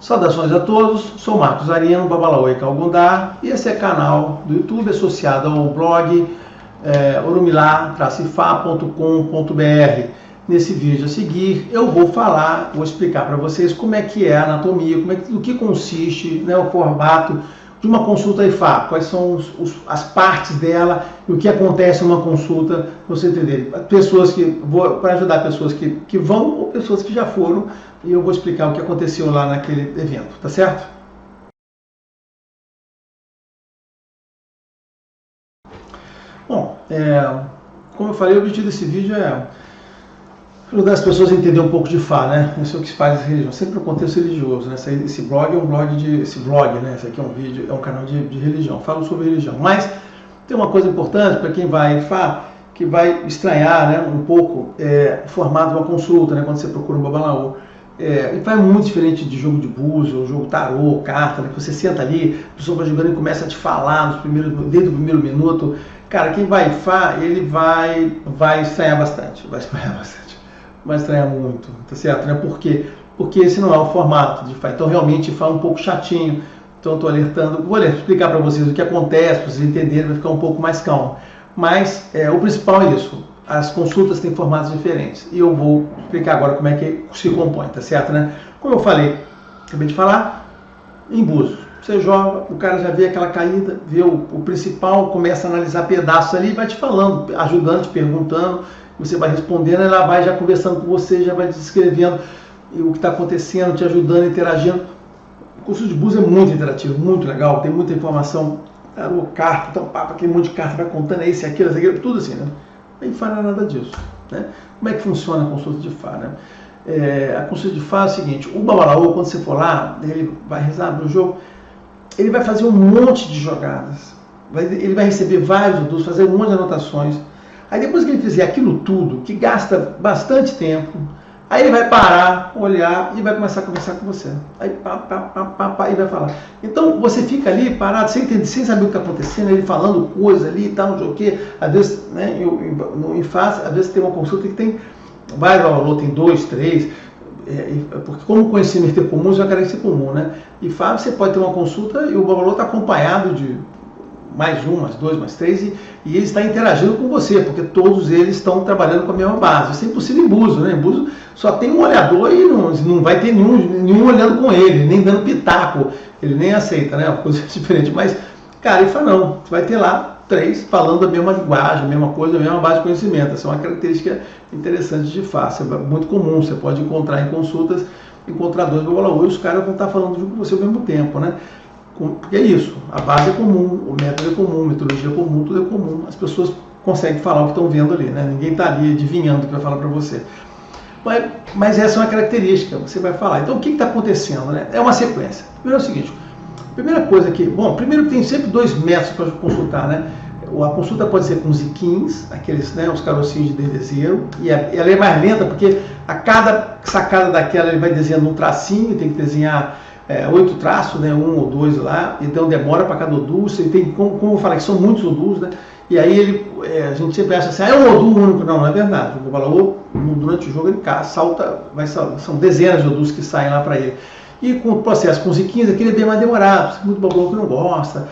Saudações a todos, sou Marcos Arino, Babalaô e Calgundá, e esse é canal do YouTube associado ao blog orumilá-ifá.com.br. Nesse vídeo a seguir eu vou explicar para vocês como é que é a anatomia, do que consiste, né, o formato de uma consulta IFA, quais são as partes dela e o que acontece em uma consulta, para você entender. Para ajudar pessoas que vão ou pessoas que já foram, e eu vou explicar o que aconteceu lá naquele evento, tá certo? Bom, como eu falei, o objetivo desse vídeo é ajudar as pessoas a entender um pouco de Fá, né? Isso é o que se faz em religião, sempre no contexto religioso, né? Esse blog é um blog né? Esse aqui é um vídeo, é um canal de religião, falo sobre religião. Mas tem uma coisa importante para quem vai Fá, que vai estranhar, né, um pouco o formato de uma consulta, né? Quando você procura um babalaô. E vai muito diferente de jogo de búzio, jogo tarô, carta, né? Que você senta ali, a pessoa vai jogando e começa a te falar desde o primeiro minuto. Cara, quem vai Fá, ele vai estranhar bastante, vai estranhar muito, tá certo? Né? Por quê? Porque esse não é o formato de Fá. Então, realmente, Fá é um pouco chatinho. Então, eu estou alertando. Vou explicar para vocês o que acontece, para vocês entenderem, vai ficar um pouco mais calmo. Mas o principal é isso. As consultas têm formatos diferentes. E eu vou explicar agora como é que se compõe, tá certo? Né? Como eu falei, acabei de falar, em búzios. Você joga, o cara já vê aquela caída, vê o principal, começa a analisar pedaços ali, vai te falando, ajudando, te perguntando. Você vai respondendo, ela vai já conversando com você, já vai descrevendo o que está acontecendo, te ajudando, interagindo. O curso de búzios é muito interativo, muito legal, tem muita informação, carta, então papo, aquele monte de carta, vai contando esse, aquilo, tudo assim, né? Não faz nada disso, né? Como é que funciona a consulta de Fá, né? A consulta de Fá é o seguinte, o babalaô, quando você for lá, ele vai rezar no jogo, ele vai fazer um monte de jogadas, ele vai receber vários odus, fazer um monte de anotações. Aí depois que ele fizer aquilo tudo, que gasta bastante tempo, aí ele vai parar, olhar e vai começar a conversar com você. Aí e vai falar. Então você fica ali parado, sem saber o que está acontecendo, ele falando coisa ali e tal, não sei o quê. Às vezes, né, no IFAS, às vezes tem uma consulta que tem vários babalaô, tem 2, 3, porque como o conhecimento é comum, já é uma carência comum, né? IFAS você pode ter uma consulta e o babalaô está acompanhado de mais um, mais dois, mais três, e ele está interagindo com você, porque todos eles estão trabalhando com a mesma base. Isso é impossível em búzio, né? Em búzio só tem um olhador e não vai ter nenhum olhando com ele, nem dando pitaco, ele nem aceita, né? Uma coisa diferente. Mas, cara, IFA não, você vai ter lá 3 falando a mesma linguagem, a mesma coisa, a mesma base de conhecimento. Essa é uma característica interessante de IFA, é muito comum, você pode encontrar em consultas, encontradores do babalaô, e os caras vão estar falando junto com você ao mesmo tempo, né? Porque é isso, a base é comum, o método é comum, a metodologia é comum, tudo é comum. As pessoas conseguem falar o que estão vendo ali, né? Ninguém está ali adivinhando o que vai falar para você. Mas essa é uma característica, você vai falar. Então o que está acontecendo, né? É uma sequência. Primeiro é o seguinte, primeira coisa aqui, primeiro tem sempre 2 métodos para consultar, né? A consulta pode ser com ziquins, aqueles, né, os carocinhos de desenho, e ela é mais lenta porque a cada sacada daquela ele vai desenhando um tracinho, tem que desenhar 8 traços, né, 1 ou 2 lá, então demora para cada odus, você tem, como eu falei, que são muitos odus, né, e aí a gente sempre acha assim, é um odu único, não é verdade, o babalaô, durante o jogo ele salta, são dezenas de odus que saem lá para ele, e com o processo com os ziquins, aquele é bem mais demorado, muito babalaô que não gosta,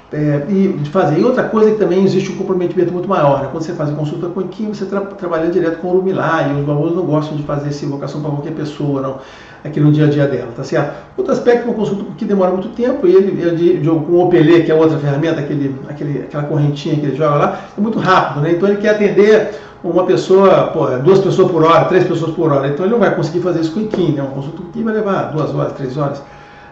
de fazer. E outra coisa é que também existe um comprometimento muito maior, né? Quando você faz a consulta com o Iquim, você trabalha direto com o Orumilá, e os babalaôs não gostam de fazer essa invocação para qualquer pessoa, não, aqui no dia a dia dela, tá certo? Outro aspecto é uma consulta que demora muito tempo, e ele com o Opelê, que é outra ferramenta, aquela correntinha que ele joga lá, é muito rápido, né? Então ele quer atender uma pessoa, 2 pessoas por hora, 3 pessoas por hora, então ele não vai conseguir fazer isso com o Iquim, né? Uma consulta com o Iquim vai levar 2 horas, 3 horas,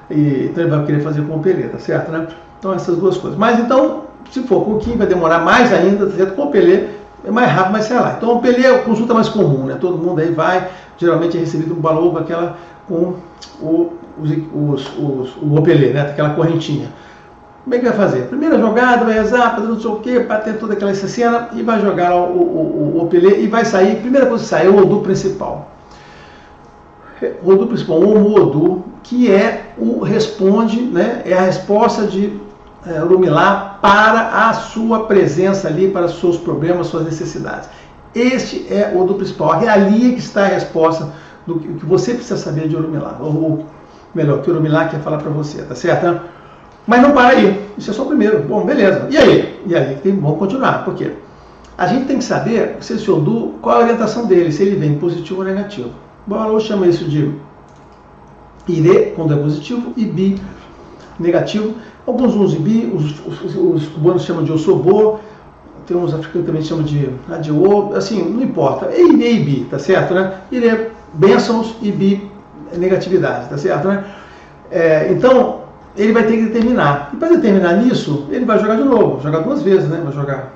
então ele vai querer fazer com o Opelê, tá certo, né? Então essas 2 coisas. Mas então, se for com o Iquim, vai demorar mais ainda, tá certo? Com o Opelê é mais rápido, mas sei lá. Então o Opelê é a consulta mais comum, né? Todo mundo aí vai, geralmente é recebido um babalaô com o Opelê, né? Aquela correntinha. Como é que vai fazer? Primeira jogada, vai rezar, fazer não sei o quê, para ter toda aquela cena, e vai jogar o Opelê, e vai sair, primeira coisa que sai é o odu principal. O odu principal, o odu, que responde, né? É a resposta de Orumilá para a sua presença ali, para os seus problemas, suas necessidades. Este é o odu principal, ali é que está a resposta do que você precisa saber de Orumilá. melhor, que o Urumilá quer falar para você, tá certo? Né? Mas não para aí, isso é só o primeiro. Bom, beleza. E aí? Vamos continuar. Por quê? A gente tem que saber se esse Odu, qual a orientação dele, se ele vem positivo ou negativo. O Babalô chama isso de Ire, quando é positivo, e Bi, negativo. Alguns usam Ibi, os cubanos chamam de Osobô, tem uns africanos também chamam de Adiô, assim, não importa. É Ire e Bi, tá certo, né? Ire, bênçãos, e Bi, negatividade, tá certo, né? Então, ele vai ter que determinar. E para determinar nisso, ele vai jogar de novo, jogar duas vezes, né? Vai jogar.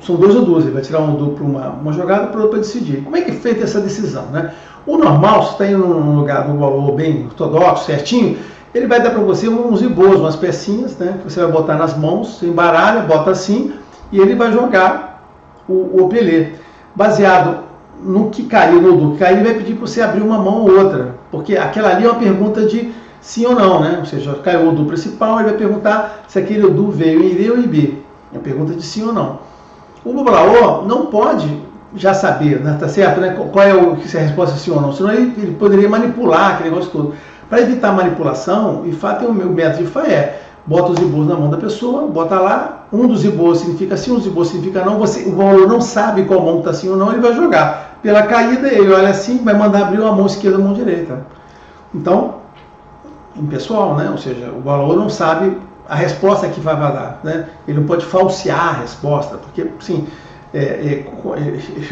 São dois ou duas, ele vai tirar um Odu para uma jogada para outra para decidir. Como é que é feita essa decisão, né? O normal, se está indo num lugar do valor bem ortodoxo, certinho, ele vai dar para você uns ibôs, umas pecinhas, né? Que você vai botar nas mãos, você embaralha, bota assim, e ele vai jogar o Opelê. Baseado no que caiu, no Odu que caiu, ele vai pedir para você abrir uma mão ou outra, porque aquela ali é uma pergunta de sim ou não, né? Ou seja, caiu o Odu principal, ele vai perguntar se aquele Odu veio em Ire ou em Ibi. É uma pergunta de sim ou não. O Babalaô não pode já saber, né? Tá certo, né? Qual é se a resposta é sim ou não, senão ele poderia manipular aquele negócio todo. Para evitar manipulação, e Fá tem o meu método de Fá bota os ibôs na mão da pessoa, bota lá, um dos ibôs significa sim, um dos ibôs significa não, o Babalô não sabe qual mão está sim ou não, ele vai jogar. Pela caída, ele olha assim, vai mandar abrir a mão esquerda e a mão direita. Então, impessoal, né? Ou seja, o Babalô não sabe a resposta que vai dar, né? Ele não pode falsear a resposta, porque, sim, ele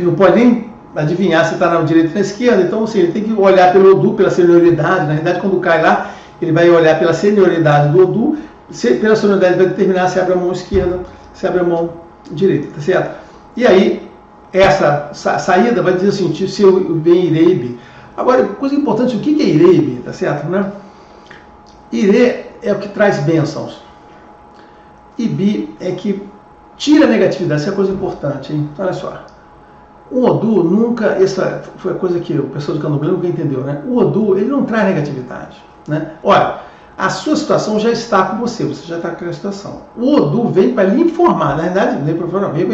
não pode nem adivinhar se está na direita ou na esquerda, então, assim, ele tem que olhar pelo Odu, pela senioridade. Na realidade, quando cai lá, ele vai olhar pela senioridade do Odu, pela senioridade vai determinar se abre a mão esquerda, se abre a mão direita, tá certo? E aí, essa saída vai dizer assim, se eu venho Ireibe. Agora, coisa importante, o que é Ireibe, tá certo, né? Ire é o que traz bênçãos. Ibi é que tira a negatividade, isso é coisa importante, hein? Olha só. O Odu nunca, essa foi a coisa que o pessoal do Candomblé nunca entendeu, né? O Odu, ele não traz negatividade, né? Olha, a sua situação já está com você já está com aquela situação. O Odu vem para lhe informar, na verdade, vem para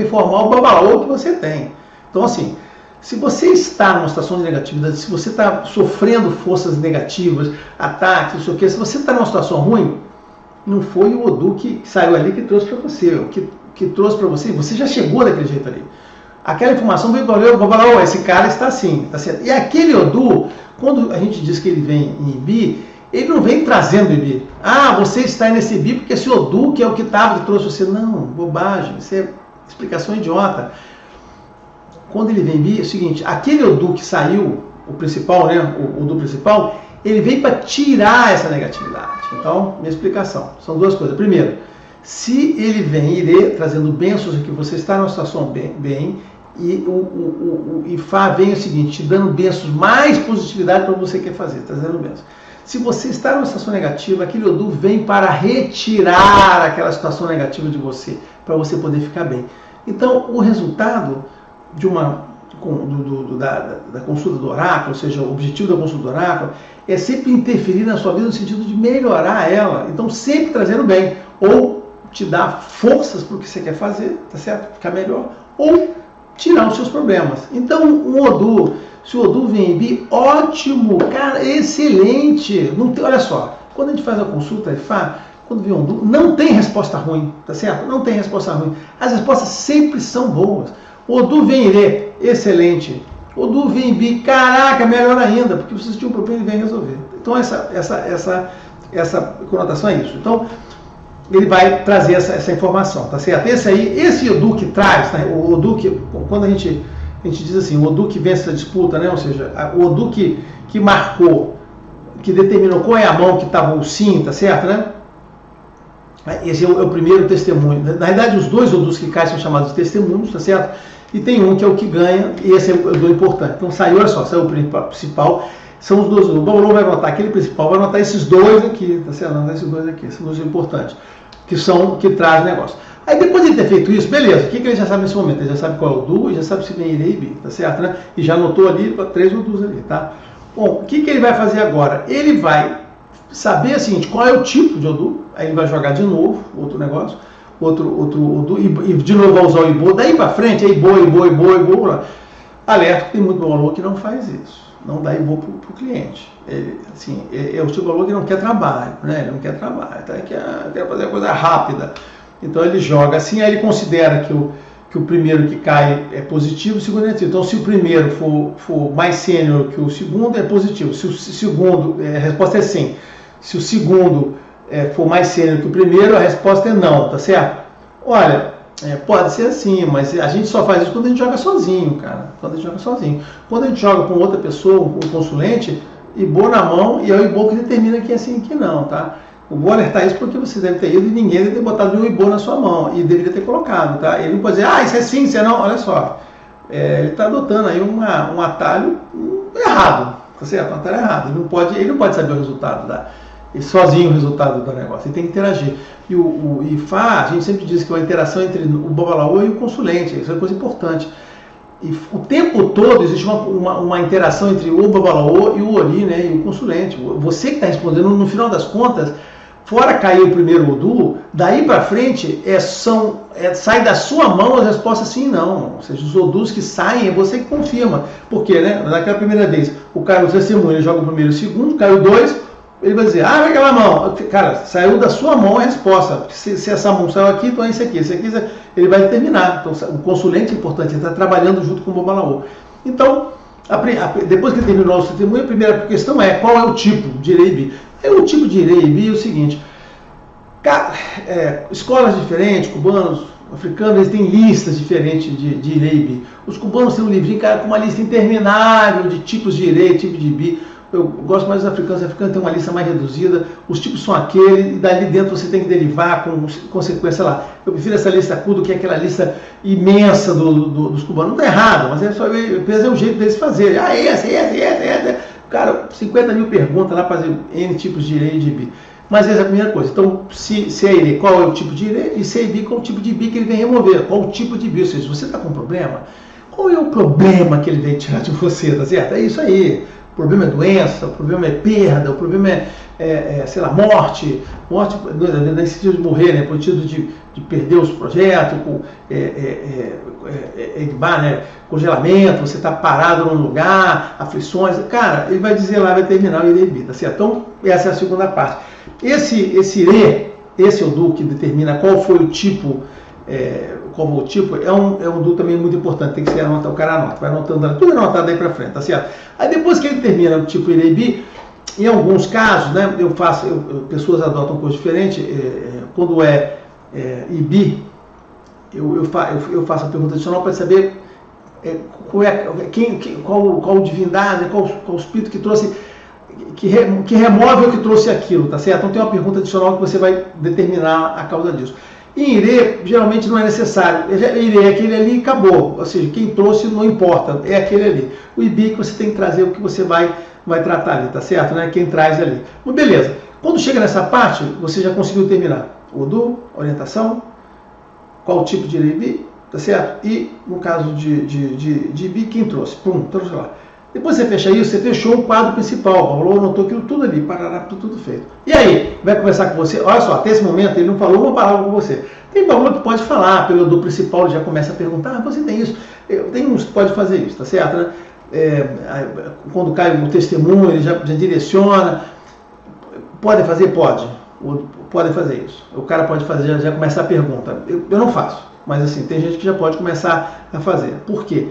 informar o Babalaô que você tem. Então, assim, se você está numa situação de negatividade, se você está sofrendo forças negativas, ataques, não sei o quê, se você está numa situação ruim, não foi o Odu que saiu ali que trouxe para você, o que trouxe para você já chegou daquele jeito ali. Aquela informação veio para o Babalaô, esse cara está assim, tá certo? E aquele Odu, quando a gente diz que ele vem em Ibi, ele não vem trazendo Ibi. Ah, você está nesse Ibi porque esse Odu que é o que estava que trouxe você. Não, bobagem, isso é explicação idiota. Quando ele vem em Ibi, é o seguinte, aquele Odu que saiu, o principal, né, o Odu principal, ele vem para tirar essa negatividade. Então, minha explicação, são duas coisas. Primeiro, se ele vem Ire, trazendo bênçãos aqui, você está numa situação bem, e o Ifá vem o seguinte, te dando bênçãos, mais positividade para o que você quer fazer, trazendo bênçãos. Se você está numa situação negativa, aquele Odu vem para retirar aquela situação negativa de você, para você poder ficar bem. Então, o resultado de da consulta do oráculo, ou seja, o objetivo da consulta do oráculo, é sempre interferir na sua vida no sentido de melhorar ela. Então, sempre trazendo bem, ou te dar forças para o que você quer fazer, tá certo? Ficar melhor, ou tirar os seus problemas. Então, um Odu, se o Odu vem em Bi, ótimo, cara, excelente. Não tem, olha só, quando a gente faz a consulta Ifá, quando vem um Odu, não tem resposta ruim, tá certo? Não tem resposta ruim. As respostas sempre são boas. O Odu vem em Ire, excelente. O Odu vem em Bi, caraca, melhor ainda, porque vocês tinham um problema e vem resolver. Então, essa conotação é isso. Então, ele vai trazer essa informação, tá certo? Esse Odu que traz, né, o Odu que, quando a gente diz assim, o Odu que vence a disputa, né, ou seja, o Odu que marcou, que determinou qual é a mão que estava o sim, tá certo, né? Esse é o primeiro testemunho. Na verdade, os dois Odus que caem são chamados de testemunhos, tá certo? E tem um que é o que ganha, e esse é o do importante. Então saiu, olha só, saiu o principal, são os dois. O Babalô vai anotar aquele principal, vai anotar esses dois aqui, tá certo? Anotar esses dois aqui, são os importantes, que traz o negócio. Aí depois de ter feito isso, beleza, o que ele já sabe nesse momento? Ele já sabe qual é o Odu, e já sabe se vem Ire e Bi, tá certo, né? E já anotou ali para 3 Odus ali, tá? Bom, o que ele vai fazer agora? Ele vai saber o seguinte, qual é o tipo de Odu, aí ele vai jogar de novo, outro negócio, outro Odu, e de novo vai usar o Ibô, daí para frente é Ibô, alerta, tem muito Babalô que não faz isso. não dá Ibope para o cliente. Ele, assim, é o tipo de valor que não quer trabalho, né? Ele não quer trabalho, tá? Quer fazer a coisa rápida. Então ele joga assim, aí ele considera que o primeiro que cai é positivo, o segundo é negativo. Então se o primeiro for mais sênior que o segundo, é positivo. Se o segundo, a resposta é sim. Se o segundo for mais sênior que o primeiro, a resposta é não, tá certo? Olha, pode ser assim, mas a gente só faz isso quando a gente joga sozinho, cara. Quando a gente joga sozinho. Quando a gente joga com outra pessoa, um consulente, Ibope na mão, e é o Ibope que determina que é sim e que não, tá? Eu vou alertar isso porque você deve ter ido e ninguém deve ter botado nenhum Ibope na sua mão, e deveria ter colocado, tá? Ele não pode dizer, isso é sim, isso é não, olha só. Ele está adotando aí um atalho errado, tá certo? Um atalho errado. Ele não pode saber o resultado sozinho o resultado do negócio, ele tem que interagir. E o IFA, a gente sempre diz que é uma interação entre o babalaô e o consulente, isso é uma coisa importante. E o tempo todo existe uma interação entre o babalaô e o Ori, né, e o consulente. Você que está respondendo, no final das contas, fora cair o primeiro Odoo, daí para frente sai da sua mão as respostas sim e não. Ou seja, os Odoos que saem é você que confirma. Por quê, né? Naquela primeira vez, o cara, o testemunho, ele joga o primeiro e o segundo, caiu dois, ele vai dizer, vai aquela mão. Cara, saiu da sua mão a resposta. Se essa mão saiu aqui, então é isso aqui. Ele vai determinar. Então, o consulente é importante, ele está trabalhando junto com o babalaô. Então, depois que ele terminou o testemunho, a primeira questão é, qual é o tipo de Ireibi? O tipo de Ireibi é o seguinte, escolas diferentes, cubanos, africanos, eles têm listas diferentes de Ireibi. Os cubanos têm um livrinho, cara, com uma lista interminável de tipos de Irei, tipo de Ibi. Eu gosto mais dos africanos. Os africanos têm uma lista mais reduzida, os tipos são aquele, e dali dentro você tem que derivar com consequência lá. Eu prefiro essa lista CU do que aquela lista imensa dos cubanos. Não está errado, mas é o jeito deles fazerem. Esse. Cara, 50 mil perguntas lá para fazer N tipos de Irei e de Ibi. Mas essa é a primeira coisa. Então, se é Irei, qual é o tipo de Irei? E se é Ibi, qual é o tipo de Ibi que ele vem remover? Qual o tipo de Ibi? Ou seja, se você está com um problema, qual é o problema que ele vem tirar de você, tá certo? É isso aí. O problema é doença, o problema é perda, o problema sei lá, morte nesse sentido de morrer, né, por sentido de perder os projetos, né, congelamento, você está parado num lugar, aflições, cara, ele vai dizer lá, vai terminar o Ireibi, tá certo? Então, essa é a segunda parte. Esse Odoo que determina qual foi o tipo, é um Odoo também muito importante, tem que ser anotado, o cara anota, vai anotando, tudo anotado aí para frente, tá certo? Aí depois que ele termina o tipo Ireibi, em alguns casos, né, pessoas adotam coisa diferente, quando Ibi, eu faço a pergunta adicional para saber qual divindade, qual o espírito que trouxe, que remove ou que trouxe aquilo, tá certo? Então tem uma pergunta adicional que você vai determinar a causa disso. Em Irê, geralmente não é necessário. Irê é aquele ali e acabou. Ou seja, quem trouxe não importa, é aquele ali. O Ibi que você tem que trazer o que você vai tratar ali, tá certo? Né? Quem traz ali. Bom, beleza. Quando chega nessa parte, você já conseguiu terminar. O Odoo, orientação, qual o tipo de Ibi, tá certo? E no caso de Ibi, quem trouxe? Pum, trouxe lá. Depois você fecha isso, você fechou o quadro principal. O Paulo anotou aquilo tudo ali, parará, tudo feito. E aí, vai conversar com você? Olha só, até esse momento ele não falou uma palavra com você. Tem Paulo que pode falar, pelo do principal ele já começa a perguntar, você tem isso? Tem uns que pode fazer isso, tá certo? Né? Quando cai o testemunho, ele já direciona. Pode fazer? Pode. Pode fazer isso. O cara pode fazer, já começa a pergunta. Eu não faço, mas assim, tem gente que já pode começar a fazer. Por quê?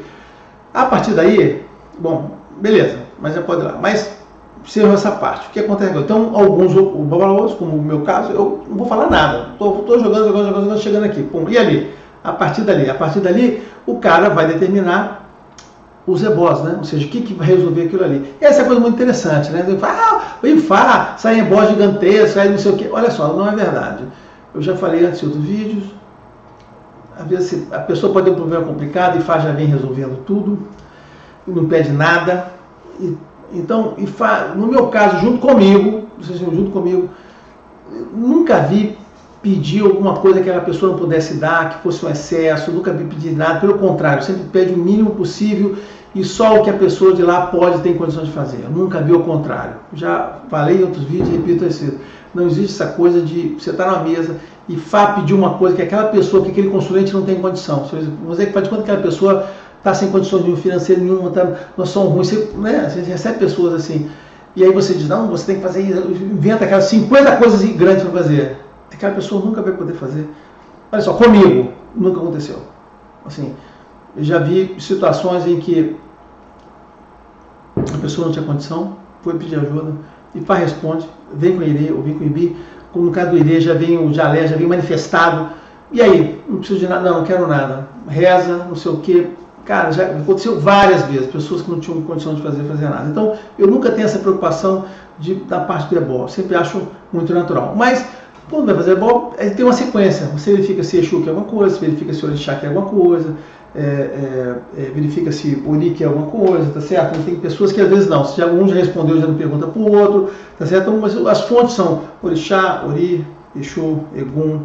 A partir daí, bom, beleza, mas já pode ir lá. Mas, observa essa parte. O que acontece? Então, alguns babalaôs, como o meu caso, eu não vou falar nada. Estou jogando, chegando aqui. Pum, e ali? A partir dali, o cara vai determinar os ebós, né? Ou seja, o que vai resolver aquilo ali. E essa é uma coisa muito interessante, né? O IFA, sai ebó gigantesco, sai não sei o quê. Olha só, não é verdade. Eu já falei antes em outros vídeos. Às vezes a pessoa pode ter um problema complicado, IFA já vem resolvendo tudo. Não pede nada. Então, no meu caso, junto comigo, nunca vi pedir alguma coisa que aquela pessoa não pudesse dar, que fosse um excesso, nunca vi pedir nada, pelo contrário, sempre pede o mínimo possível e só o que a pessoa de lá pode ter condições de fazer. Eu nunca vi o contrário. Já falei em outros vídeos e repito isso. Não existe essa coisa de você estar na mesa e pedir uma coisa que aquela pessoa, que aquele consulente não tem condição. Você faz de conta que aquela pessoa está sem condições financeiras nenhuma, nós somos ruins, você recebe pessoas assim, e aí você diz, não, você tem que fazer isso, inventa aquelas 50 coisas grandes para fazer. Aquela pessoa nunca vai poder fazer. Olha só, comigo, nunca aconteceu. Assim, eu já vi situações em que a pessoa não tinha condição, foi pedir ajuda, e pá, responde, vem com o IRE ou vem com o IBI, como no caso do IRE já vem o jalé, já vem manifestado, e aí, não preciso de nada, não quero nada, reza, não sei o quê. Cara, já aconteceu várias vezes, pessoas que não tinham condição de fazer nada. Então, eu nunca tenho essa preocupação da parte do ebó, sempre acho muito natural. Mas, quando vai fazer ebó, tem uma sequência, você verifica se Exu quer alguma coisa, verifica se Orixá quer alguma coisa, verifica se Ori quer alguma coisa, tá certo? Tem pessoas que às vezes não, se um já respondeu, já não pergunta para o outro, tá certo? Então, mas as fontes são Orixá, Ori, Exu, Egum,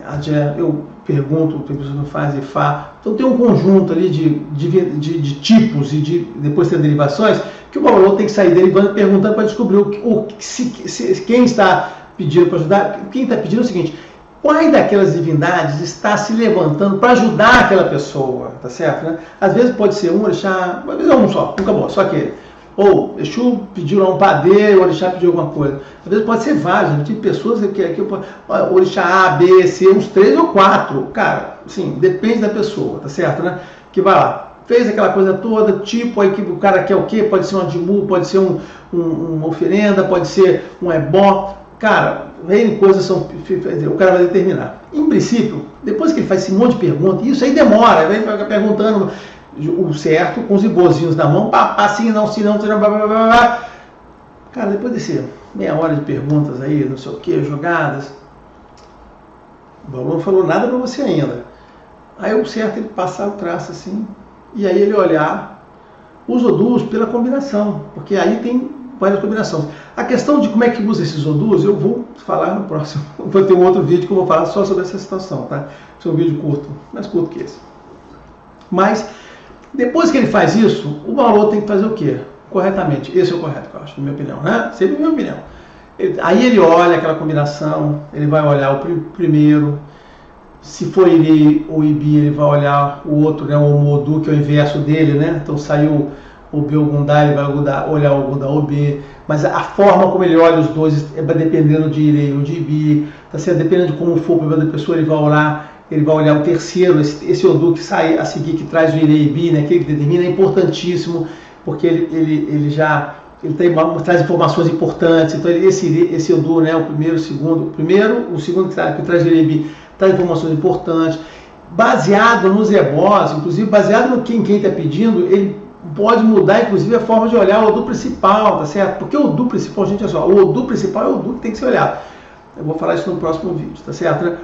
Adé, eu pergunto, tem pessoas que não fazem, Ifá. Então tem um conjunto ali de tipos e depois tem derivações que o Babalô tem que sair derivando e perguntando para descobrir quem está pedindo para ajudar. Quem está pedindo é o seguinte, quais daquelas divindades está se levantando para ajudar aquela pessoa, tá certo? Né? Às vezes pode ser um orixá, às vezes é um só, nunca bom, só aquele. Ou Exu pediu lá um padê, o orixá pediu alguma coisa. Às vezes pode ser vários, né? Tem pessoas que orixá A, B, C, uns 3 ou 4. Cara, assim, depende da pessoa, tá certo, né? Que vai lá, fez aquela coisa toda, tipo, aí que o cara quer o quê? Pode ser um adimu, pode ser uma oferenda, pode ser um ebó. Cara, N coisas são, o cara vai determinar. Em princípio, depois que ele faz esse monte de perguntas, isso aí demora, vai ficar perguntando o certo, com os ibozinhos na mão, sim, não, blá, blá, blá, blá. Cara, depois desse meia hora de perguntas aí, não sei o que, jogadas, o Babalô não falou nada para você ainda. Aí o certo ele passar o traço assim, e aí ele olhar os odus pela combinação, porque aí tem várias combinações. A questão de como é que usa esses odus, eu vou falar no próximo. Vou ter um outro vídeo que eu vou falar só sobre essa situação, tá? Esse é um vídeo curto, mais curto que esse. Mas, depois que ele faz isso, o Babalô tem que fazer o quê? Corretamente. Esse é o correto, eu acho, na minha opinião, né? Sempre a minha opinião. Aí ele olha aquela combinação, ele vai olhar o primeiro, se for Iri ou Ibi, ele vai olhar o outro, né? O Modu, que é o inverso dele, né? Então saiu o B Ogundá, ele vai olhar o Ogundá OB, mas a forma como ele olha os dois é dependendo de Iri ou de Ibi, tá certo? Dependendo de como for o problema da pessoa, ele vai olhar o terceiro, esse Odu que sai a seguir, que traz o Iri e Ibi, né? Que ele determina, é importantíssimo, porque ele traz informações importantes. Então esse Odu, né? O primeiro, o segundo que traz o Iri e Ibi, traz informações importantes, baseado nos ebós, inclusive baseado no quem está pedindo, ele pode mudar, inclusive, a forma de olhar o Odu principal, tá certo? Porque o Odu principal, gente, olha só, o Odu principal é o Odu que tem que ser olhado. Eu vou falar isso no próximo vídeo, tá certo? Né?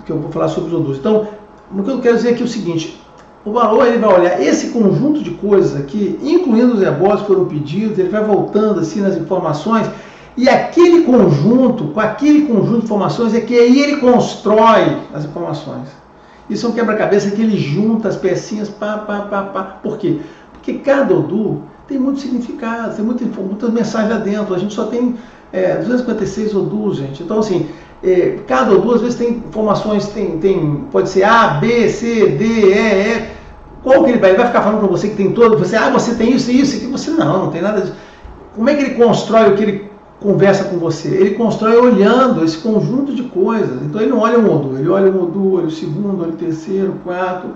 Que eu vou falar sobre os Odus. Então, o que eu quero dizer aqui é o seguinte, o Babalô, ele vai olhar esse conjunto de coisas aqui, incluindo os ebós que foram pedidos, ele vai voltando assim nas informações, e aquele conjunto, com aquele conjunto de informações, é que aí ele constrói as informações. Isso é um quebra-cabeça que ele junta as pecinhas, Por quê? Porque cada Odu tem muito significado, tem muitas mensagens lá dentro. A gente só tem 256 Odus, gente. Então, assim, cada Odu às vezes tem informações, pode ser A, B, C, D, E. Qual que ele vai? Ele vai ficar falando para você que tem todo, você tem isso e isso, e você não tem nada disso. Como é que ele constrói o que ele conversa com você? Ele constrói olhando esse conjunto de coisas. Então ele não olha um Odu, ele olha um Odu, olha o segundo, olha o terceiro, o quarto,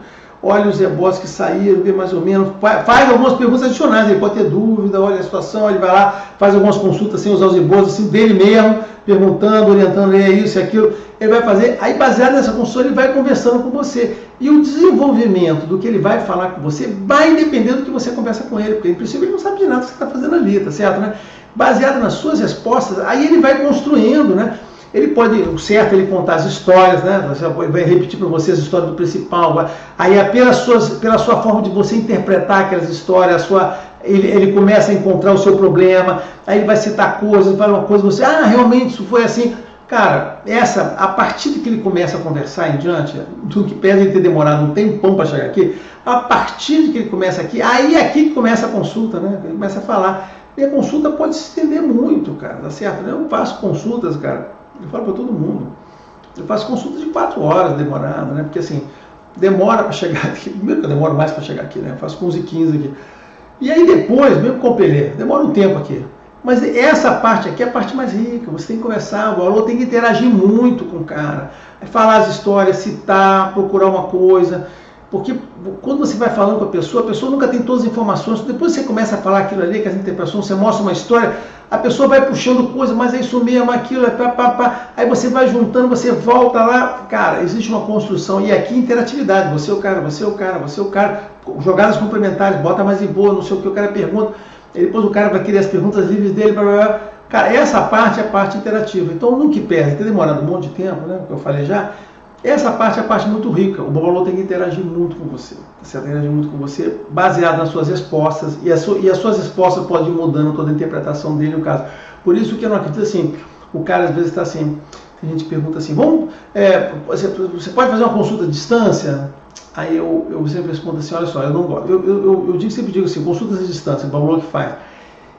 olha os ebós que saíram, vê mais ou menos, faz algumas perguntas adicionais, ele pode ter dúvida, olha a situação, ele vai lá, faz algumas consultas sem usar os ebós, assim, dele mesmo, perguntando, orientando, isso e aquilo, ele vai fazer, aí baseado nessa consulta ele vai conversando com você, e o desenvolvimento do que ele vai falar com você vai depender do que você conversa com ele, porque em princípio ele não sabe de nada que você está fazendo ali, tá certo, né? Baseado nas suas respostas, aí ele vai construindo, né? Ele pode, o certo, ele contar as histórias, né? Ele vai repetir para você as histórias do principal. Aí, pela sua forma de você interpretar aquelas histórias, ele começa a encontrar o seu problema, aí ele vai citar coisas, fala uma coisa, você, realmente isso foi assim. Cara, a partir de que ele começa a conversar em diante, do que pesa ele ter demorado um tempão para chegar aqui, a partir de que ele começa aqui, aí é aqui que começa a consulta, né? Ele começa a falar. E a consulta pode se estender muito, cara, tá certo? Eu faço consultas, cara. Eu falo para todo mundo. Eu faço consultas de 4 horas demorada, né? Porque assim, demora para chegar aqui. Primeiro que eu demoro mais para chegar aqui, né? Eu faço com 11h15 aqui. E aí depois, mesmo com o Pelé, demora um tempo aqui. Mas essa parte aqui é a parte mais rica. Você tem que conversar, o aluno tem que interagir muito com o cara. Falar as histórias, citar, procurar uma coisa. Porque quando você vai falando com a pessoa nunca tem todas as informações. Depois você começa a falar aquilo ali, que as interpretações, você mostra uma história, a pessoa vai puxando coisa, mas é isso mesmo, aquilo, é pá. Aí você vai juntando, você volta lá. Cara, existe uma construção. E aqui interatividade. Você é o cara, você é o cara, você é o cara. Jogadas complementares, bota mais em boa, não sei o que, o cara pergunta. E depois o cara vai querer as perguntas livres dele. Cara, essa parte é a parte interativa. Então, no que perde, ter demorado um monte de tempo, né? Que eu falei já. Essa parte é a parte muito rica. O Babalô tem que interagir muito com você. Você tem que interagir muito com você, baseado nas suas respostas. E as suas respostas podem ir mudando toda a interpretação dele, no caso. Por isso que eu não acredito assim. O cara às vezes está assim. A gente pergunta assim: você pode fazer uma consulta à distância? Aí eu sempre respondo assim: olha só, eu não gosto. Eu sempre digo assim: consultas à distância, o Babalô que faz.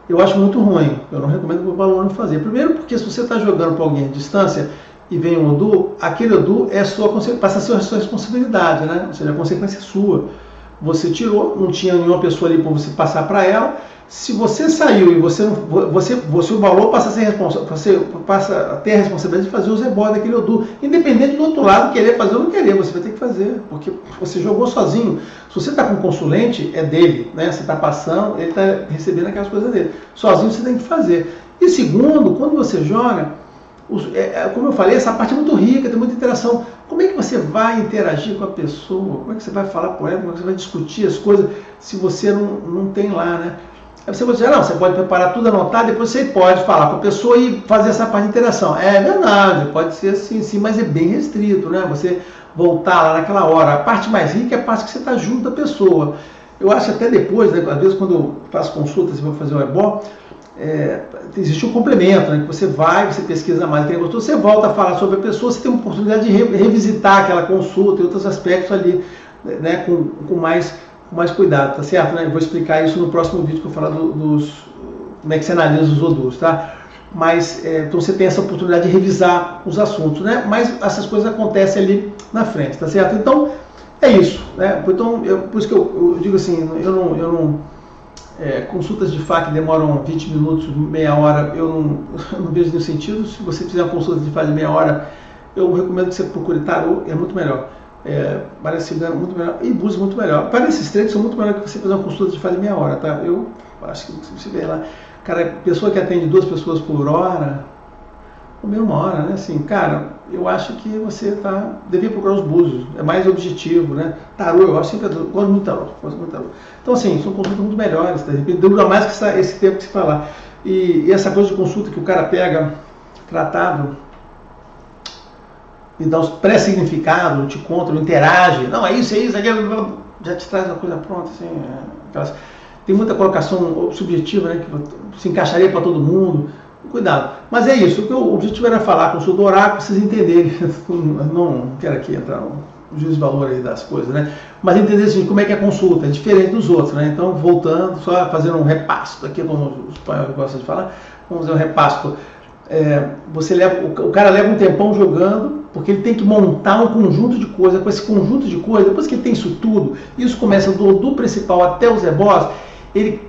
Eu acho muito ruim. Eu não recomendo o Babalô não fazer. Primeiro, porque se você está jogando para alguém à distância e vem um Odu, aquele Odu passa a ser a sua responsabilidade, né? Ou seja, a consequência é sua. Você tirou, não tinha nenhuma pessoa ali para você passar para ela. Se você saiu e o valor passa a ser responsável, você passa a ter a responsabilidade de fazer o rebote daquele Odu. Independente do outro lado querer fazer ou não querer, você vai ter que fazer, porque você jogou sozinho. Se você está com um consulente, é dele, né? Você está passando, ele está recebendo aquelas coisas dele. Sozinho você tem que fazer. E segundo, quando você joga, como eu falei, essa parte é muito rica, tem muita interação. Como é que você vai interagir com a pessoa? Como é que você vai falar com ela? Como é que você vai discutir as coisas se você não tem lá, né? Aí você vai dizer, não, você pode preparar tudo anotado, depois você pode falar com a pessoa e fazer essa parte de interação. É verdade, pode ser assim, sim, mas é bem restrito, né? Você voltar lá naquela hora. A parte mais rica é a parte que você está junto da pessoa. Eu acho até depois, né, às vezes quando eu faço consultas e vou fazer o ebó, existe um complemento, né, que você vai, você pesquisa mais, quem gostou, você volta a falar sobre a pessoa, você tem uma oportunidade de revisitar aquela consulta e outros aspectos ali, né, com mais cuidado, tá certo? Né? Eu vou explicar isso no próximo vídeo que eu falar como é que você analisa os odus, tá? Mas, então você tem essa oportunidade de revisar os assuntos, né? Mas essas coisas acontecem ali na frente, tá certo? Então, é isso, né? Então, por isso que eu digo assim, consultas de FA que demoram 20 minutos, meia hora, eu não vejo nenhum sentido. Se você fizer uma consulta de FA de meia hora, eu recomendo que você procure tarô, é muito melhor. Parece muito melhor e Búzios muito melhor. Para esses três são muito melhor que você fazer uma consulta de FA de meia hora, tá? Eu acho que você vê lá, cara, pessoa que atende 2 pessoas por hora, ou meia uma hora, né? Assim, cara, eu acho que você devia procurar os Búzios, é mais objetivo, né? Tarô, eu acho sempre, gosto muito de tarô. Então, assim, são consultas muito melhores, tá? Dura mais que esse tempo que se falar. E essa coisa de consulta que o cara pega tratado e dá os pré-significados, te conta, interage, não, é isso, aquilo, já te traz uma coisa pronta, assim, tem muita colocação subjetiva, né, que se encaixaria para todo mundo. Cuidado. Mas é isso, o objetivo era falar com o do oráculo, para vocês entenderem, não quero aqui entrar no juízo de valor aí das coisas, né? Mas entender assim, como é que é a consulta, é diferente dos outros, né? Então, voltando, só fazendo um repasso, aqui como os espanhóis gostam de falar, vamos fazer um repasso. O cara leva um tempão jogando, porque ele tem que montar um conjunto de coisas. Com esse conjunto de coisas, depois que ele tem isso tudo, isso começa do principal até os ebós, ele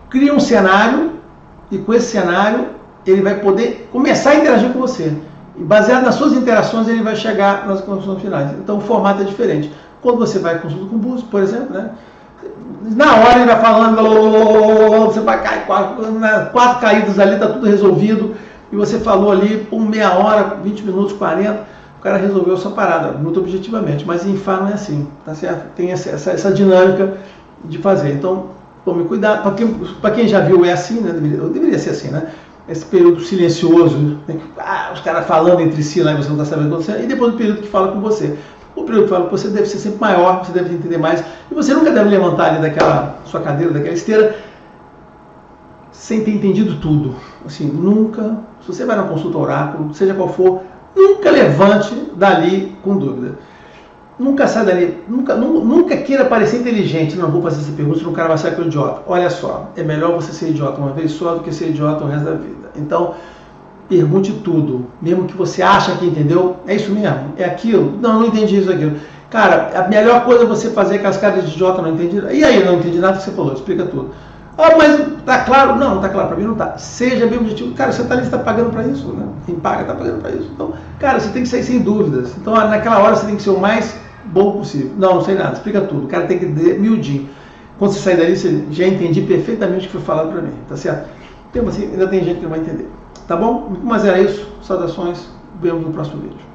cria um cenário, e com esse cenário ele vai poder começar a interagir com você. E baseado nas suas interações, ele vai chegar nas conclusões finais. Então o formato é diferente. Quando você vai consulta com o Búzios, por exemplo, né? Na hora ele vai falando, você vai cair 4 caídas ali, está tudo resolvido. E você falou ali por meia hora, 20 minutos, 40, o cara resolveu a sua parada, muito objetivamente. Mas em Fá não é assim, tá certo? Tem essa dinâmica de fazer. Então, tome cuidado. Para quem já viu, é assim, né? Deveria ser assim, né? Esse período silencioso, né? Os caras falando entre si lá e você não está sabendo o que está acontecendo, e depois o período que fala com você. O período que fala com você deve ser sempre maior, você deve entender mais, e você nunca deve levantar ali daquela sua cadeira, daquela esteira, sem ter entendido tudo. Assim, nunca, se você vai na consulta oráculo, seja qual for, nunca levante dali com dúvida. Nunca sai dali, nunca queira parecer inteligente. Não vou fazer essa pergunta, senão o cara vai sair com o idiota. Olha só, é melhor você ser idiota uma vez só do que ser idiota o resto da vida. Então, pergunte tudo, mesmo que você acha que entendeu, é isso mesmo, é aquilo, não entendi isso, aquilo. Cara, a melhor coisa é você fazer com as caras de idiota, não entendi, e aí, não entendi nada que você falou, explica tudo. Ah, mas tá claro? Não tá claro, pra mim não tá. Seja bem objetivo. Cara, você tá ali, você tá pagando pra isso, né? Quem paga tá pagando pra isso. Então, cara, você tem que sair sem dúvidas. Então, naquela hora você tem que ser o mais bom possível. Não sei nada, explica tudo. O cara tem que dizer miudinho. Quando você sair dali, você já entendi perfeitamente o que foi falado pra mim, tá certo? Então, assim, ainda tem gente que não vai entender. Tá bom? Mas era isso. Saudações. Vemos no próximo vídeo.